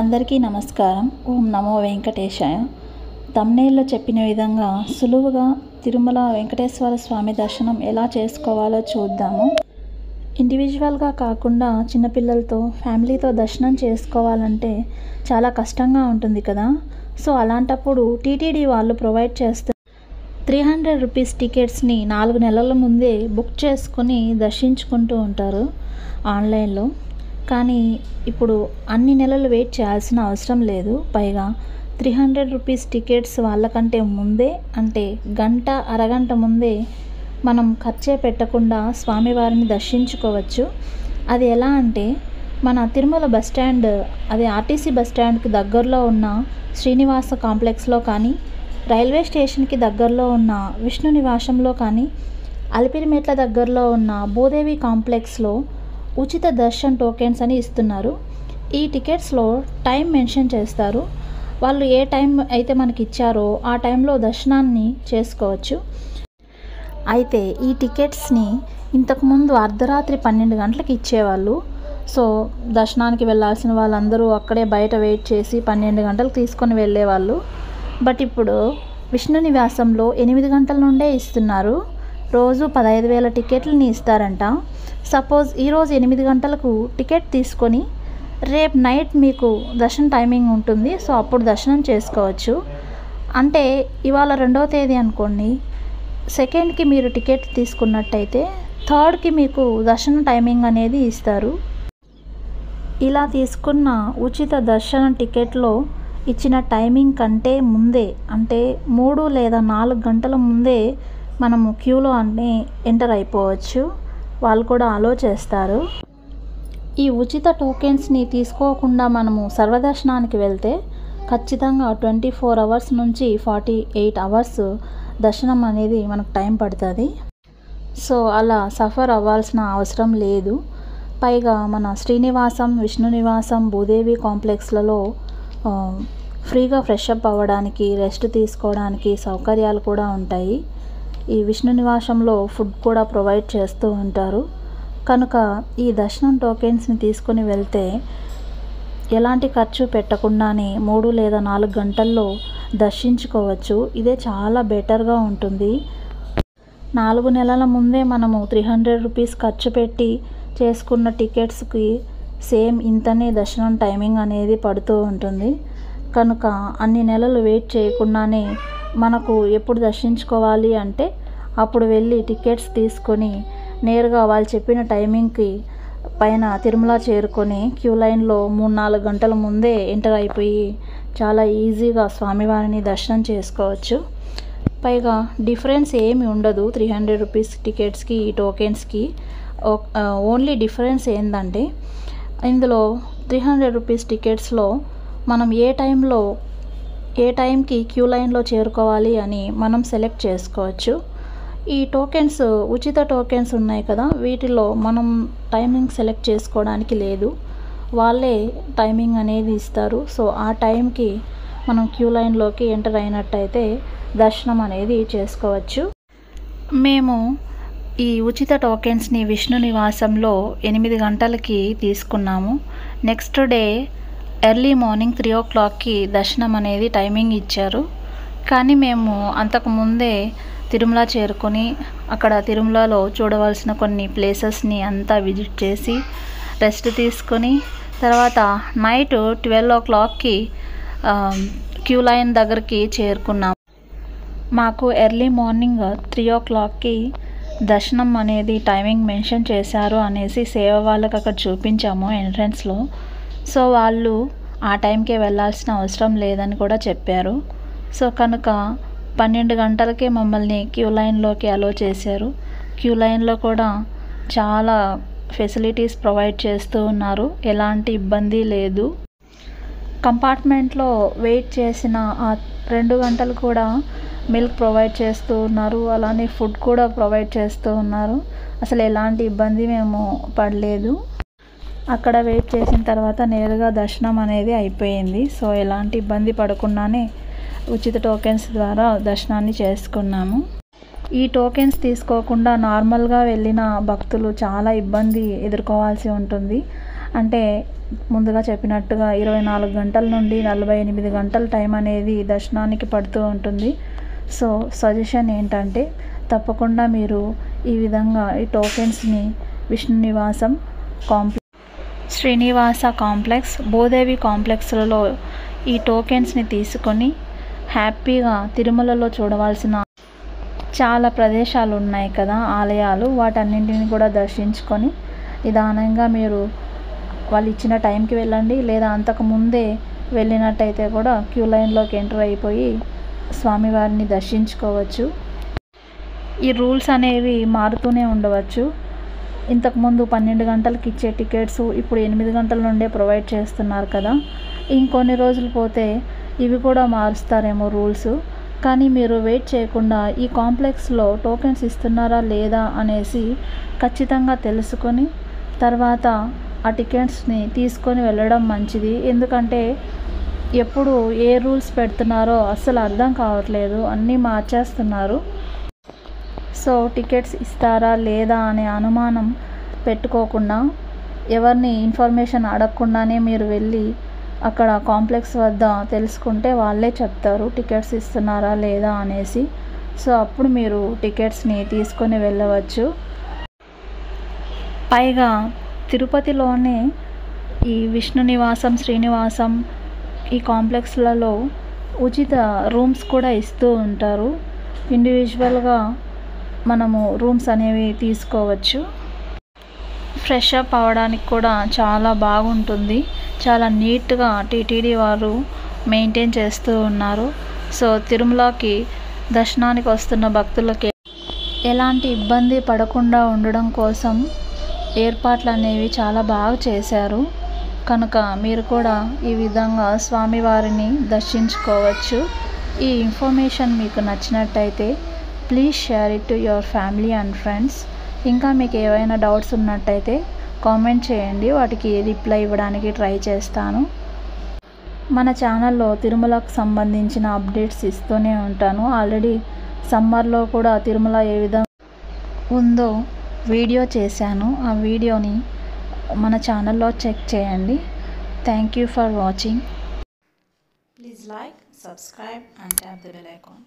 అందరికీ నమస్కారం. ఓం నమో వెంకటేశాయ. తమ్నేల్లో చెప్పిన విధంగా సులువుగా తిరుమల వెంకటేశ్వర స్వామి దర్శనం ఎలా చేసుకోవాలో చూద్దాము. ఇండివిజువల్గా కాకుండా చిన్నపిల్లలతో ఫ్యామిలీతో దర్శనం చేసుకోవాలంటే చాలా కష్టంగా ఉంటుంది కదా. సో అలాంటప్పుడు టీటీడీ వాళ్ళు ప్రొవైడ్ చేస్తున్న 300 రూపీస్ టికెట్స్ని 4 నెలల ముందే బుక్ చేసుకొని దర్శించుకుంటూ ఉంటారు ఆన్లైన్లో. కానీ ఇప్పుడు అన్ని నెలలు వెయిట్ చేయాల్సిన అవసరం లేదు. పైగా 300 రూపీస్ టికెట్స్ వాళ్ళకంటే ముందే, అంటే గంట అరగంట ముందే మనం ఖర్చే పెట్టకుండా స్వామివారిని దర్శించుకోవచ్చు. అది ఎలా అంటే, మన తిరుమల బస్ స్టాండ్, అదే ఆర్టీసీ బస్ స్టాండ్కి దగ్గరలో ఉన్న శ్రీనివాస కాంప్లెక్స్లో కానీ, రైల్వే స్టేషన్కి దగ్గరలో ఉన్న విష్ణు నివాసంలో కానీ, అలిపిరిమెట్ల దగ్గరలో ఉన్న భూదేవి కాంప్లెక్స్లో ఉచిత దర్శన్ టోకెన్స్ అని ఇస్తున్నారు. ఈ టికెట్స్లో టైం మెన్షన్ చేస్తారు. వాళ్ళు ఏ టైం అయితే మనకి ఇచ్చారో ఆ టైంలో దర్శనాన్ని చేసుకోవచ్చు. అయితే ఈ టికెట్స్ని ఇంతకుముందు అర్ధరాత్రి 12 గంటలకు ఇచ్చేవాళ్ళు. సో దర్శనానికి వెళ్ళాల్సిన వాళ్ళందరూ అక్కడే బయట వెయిట్ చేసి 12 గంటలకు తీసుకొని వెళ్ళేవాళ్ళు. బట్ ఇప్పుడు విష్ణు నివాసంలో 8 గంటల నుండే ఇస్తున్నారు. రోజు 15,000 టికెట్లని ఇస్తారంట. సపోజ్ ఈరోజు 8 గంటలకు టికెట్ తీసుకొని రేపు నైట్ మీకు దర్శనం టైమింగ్ ఉంటుంది. సో అప్పుడు దర్శనం చేసుకోవచ్చు. అంటే ఇవాళ 2వ తేదీ అనుకోండి, 2కి మీరు టికెట్ తీసుకున్నట్టయితే 3కి మీకు దర్శనం టైమింగ్ అనేది ఇస్తారు. ఇలా తీసుకున్న ఉచిత దర్శనం టికెట్లో ఇచ్చిన టైమింగ్ కంటే ముందే, అంటే 3 లేదా 4 గంటల ముందే మనము క్యూలో అన్నీ ఎంటర్ అయిపోవచ్చు. వాళ్ళు కూడా అలో చేస్తారు. ఈ ఉచిత టోకెన్స్ని తీసుకోకుండా మనము సర్వదర్శనానికి వెళ్తే ఖచ్చితంగా 24 అవర్స్ నుంచి 48 అవర్స్ దర్శనం అనేది మనకు టైం పడుతుంది. సో అలా సఫర్ అవ్వాల్సిన అవసరం లేదు. పైగా మన శ్రీనివాసం, విష్ణు నివాసం, భూదేవి కాంప్లెక్స్లలో ఫ్రీగా ఫ్రెష్ అప్ అవ్వడానికి, రెస్ట్ తీసుకోవడానికి సౌకర్యాలు కూడా ఉంటాయి. ఈ విష్ణు నివాసంలో ఫుడ్ కూడా ప్రొవైడ్ చేస్తూ ఉంటారు. కనుక ఈ దర్శనం టోకెన్స్ని తీసుకొని వెళ్తే ఎలాంటి ఖర్చు పెట్టకుండానే 3 లేదా 4 గంటల్లో దర్శించుకోవచ్చు. ఇదే చాలా బెటర్గా ఉంటుంది. 4 నెలల ముందే మనము 300 రూపీస్ ఖర్చు పెట్టి చేసుకున్న టికెట్స్కి సేమ్ ఇంతనే దర్శనం టైమింగ్ అనేది పడుతూ ఉంటుంది. కనుక అన్ని నెలలు వెయిట్ చేయకుండానే మనకు ఎప్పుడు దర్శించుకోవాలి అంటే అప్పుడు వెళ్ళి టికెట్స్ తీసుకొని నేరుగా వాళ్ళు చెప్పిన టైమింగ్కి పైన తిరుమల చేరుకొని క్యూ లైన్లో 3-4 గంటల ముందే ఎంటర్ అయిపోయి చాలా ఈజీగా స్వామివారిని దర్శనం చేసుకోవచ్చు. పైగా డిఫరెన్స్ ఏమి ఉండదు 300 రూపీస్ టికెట్స్కి, ఈ టోకెన్స్కి. ఓన్లీ డిఫరెన్స్ ఏంటంటే, ఇందులో 300 రూపీస్ టికెట్స్లో మనం ఏ టైంకి క్యూ లైన్లో చేరుకోవాలి అని మనం సెలెక్ట్ చేసుకోవచ్చు. ఈ టోకెన్స్, ఉచిత టోకెన్స్ ఉన్నాయి కదా, వీటిలో మనం టైమింగ్ సెలెక్ట్ చేసుకోవడానికి లేదు. వాళ్ళే టైమింగ్ అనేది ఇస్తారు. సో ఆ టైంకి మనం క్యూ లైన్లోకి ఎంటర్ అయినట్టయితే దర్శనం అనేది చేసుకోవచ్చు. మేము ఈ ఉచిత టోకెన్స్ని విష్ణు నివాసంలో 8 గంటలకి తీసుకున్నాము. నెక్స్ట్ డే ఎర్లీ మార్నింగ్ 3 o'clockకి దర్శనం అనేది టైమింగ్ ఇచ్చారు. కానీ మేము అంతకుముందే తిరుమల చేరుకొని అక్కడ తిరుమలలో చూడవలసిన కొన్ని ప్లేసెస్ని అంతా విజిట్ చేసి రెస్ట్ తీసుకొని తర్వాత నైట్ 12 o'clockకి క్యూ లైన్ దగ్గరికి చేరుకున్నాము. మాకు ఎర్లీ మార్నింగ్ 3 o'clockకి దర్శనం అనేది టైమింగ్ మెన్షన్ చేశారు అనేసి సేవ వాళ్ళకి అక్కడ చూపించాము ఎంట్రన్స్లో. సో వాళ్ళు ఆ టైంకే వెళ్ళాల్సిన అవసరం లేదని కూడా చెప్పారు. సో కనుక 12 గంటలకే మమ్మల్ని క్యూ లైన్లోకి అలో చేశారు. క్యూ లైన్లో కూడా చాలా ఫెసిలిటీస్ ప్రొవైడ్ చేస్తూ ఉన్నారు. ఎలాంటి ఇబ్బంది లేదు. కంపార్ట్మెంట్లో వెయిట్ చేసిన ఆ 2 గంటలు కూడా మిల్క్ ప్రొవైడ్ చేస్తూ ఉన్నారు. అలానే ఫుడ్ కూడా ప్రొవైడ్ చేస్తూ ఉన్నారు. అసలు ఎలాంటి ఇబ్బంది మేము పడలేదు. అక్కడ వెయిట్ చేసిన తర్వాత నేరుగా దర్శనం అనేది అయిపోయింది. సో ఎలాంటి ఇబ్బంది పడకుండానే ఉచిత టోకెన్స్ ద్వారా దర్శనాన్ని చేసుకున్నాము. ఈ టోకెన్స్ తీసుకోకుండా నార్మల్గా వెళ్ళిన భక్తులు చాలా ఇబ్బంది ఎదుర్కోవాల్సి ఉంటుంది. అంటే ముందుగా చెప్పినట్టుగా 24 గంటల నుండి 48 గంటల టైం అనేది దర్శనానికి పడుతూ ఉంటుంది. సో సజెషన్ ఏంటంటే తప్పకుండా మీరు ఈ విధంగా ఈ టోకెన్స్ని విష్ణు నివాసం శ్రీనివాస కాంప్లెక్స్, భూదేవి కాంప్లెక్స్లలో ఈ టోకెన్స్ని తీసుకొని హ్యాపీగా తిరుమలలో చూడవలసిన చాలా ప్రదేశాలు ఉన్నాయి కదా, ఆలయాలు, వాటన్నింటిని కూడా దర్శించుకొని నిదానంగా మీరు వాళ్ళు ఇచ్చిన టైంకి వెళ్ళండి. లేదా అంతకుముందే వెళ్ళినట్టయితే కూడా క్యూ లైన్లోకి ఎంటర్ అయిపోయి స్వామివారిని దర్శించుకోవచ్చు. ఈ రూల్స్ అనేవి మారుతూనే ఉండవచ్చు. ఇంతకుముందు 12 గంటలకు ఇచ్చే టికెట్స్ ఇప్పుడు 8 గంటల నుండే ప్రొవైడ్ చేస్తున్నారు కదా. ఇంకొన్ని రోజులు పోతే ఇవి కూడా మారుస్తారేమో రూల్స్. కానీ మీరు వెయిట్ చేయకుండా ఈ కాంప్లెక్స్లో టోకెన్స్ ఇస్తున్నారా లేదా అనేసి ఖచ్చితంగా తెలుసుకొని తర్వాత ఆ టికెట్స్ని తీసుకొని వెళ్ళడం మంచిది. ఎందుకంటే ఎప్పుడు ఏ రూల్స్ పెడుతున్నారో అస్సలు అర్థం కావట్లేదు, అన్నీ మార్చేస్తున్నారు. సో టికెట్స్ ఇస్తారా లేదా అనే అనుమానం పెట్టుకోకుండా, ఎవరిని ఇన్ఫర్మేషన్ అడగకుండానే మీరు వెళ్ళి అక్కడ కాంప్లెక్స్ వద్ద తెలుసుకుంటే వాళ్ళే చెప్తారు టికెట్స్ ఇస్తున్నారా లేదా అనేసి. సో అప్పుడు మీరు టికెట్స్ని తీసుకొని వెళ్ళవచ్చు. పైగా తిరుపతిలోనే ఈ విష్ణు నివాసం, శ్రీనివాసం ఈ కాంప్లెక్స్లలో ఉచిత రూమ్స్ కూడా ఇస్తూ ఉంటారు. ఇండివిజువల్గా మనము రూమ్స్ అనేవి తీసుకోవచ్చు. ఫ్రెష్ అప్ అవ్వడానికి కూడా చాలా బాగుంటుంది. చాలా నీట్గా టీటీడీ వారు మెయింటైన్ చేస్తూ ఉన్నారు. సో తిరుమలకి దర్శనానికి వస్తున్న భక్తులకి ఎలాంటి ఇబ్బంది పడకుండా ఉండడం కోసం ఏర్పాట్లు అనేవి చాలా బాగా చేశారు. కనుక మీరు కూడా ఈ విధంగా స్వామివారిని దర్శించుకోవచ్చు. ఈ ఇన్ఫర్మేషన్ మీకు నచ్చినట్టయితే please share it to your family and friends. ఇంకా మీకు ఏవైనా డౌట్స్ ఉన్నట్టయితే కామెంట్ చేయండి, వాటికి రిప్లై ఇవ్వడానికి ట్రై చేస్తాను. మన ఛానల్లో తిరుమలకు సంబంధించిన అప్డేట్స్ ఇస్తూనే ఉంటాను. ఆల్రెడీ సమ్మర్లో కూడా తిరుమల ఏ విధంగా ఉందో వీడియో చేశాను. ఆ వీడియోని మన ఛానల్లో చెక్ చేయండి. Thank you for watching. Please like, subscribe and tap the bell icon.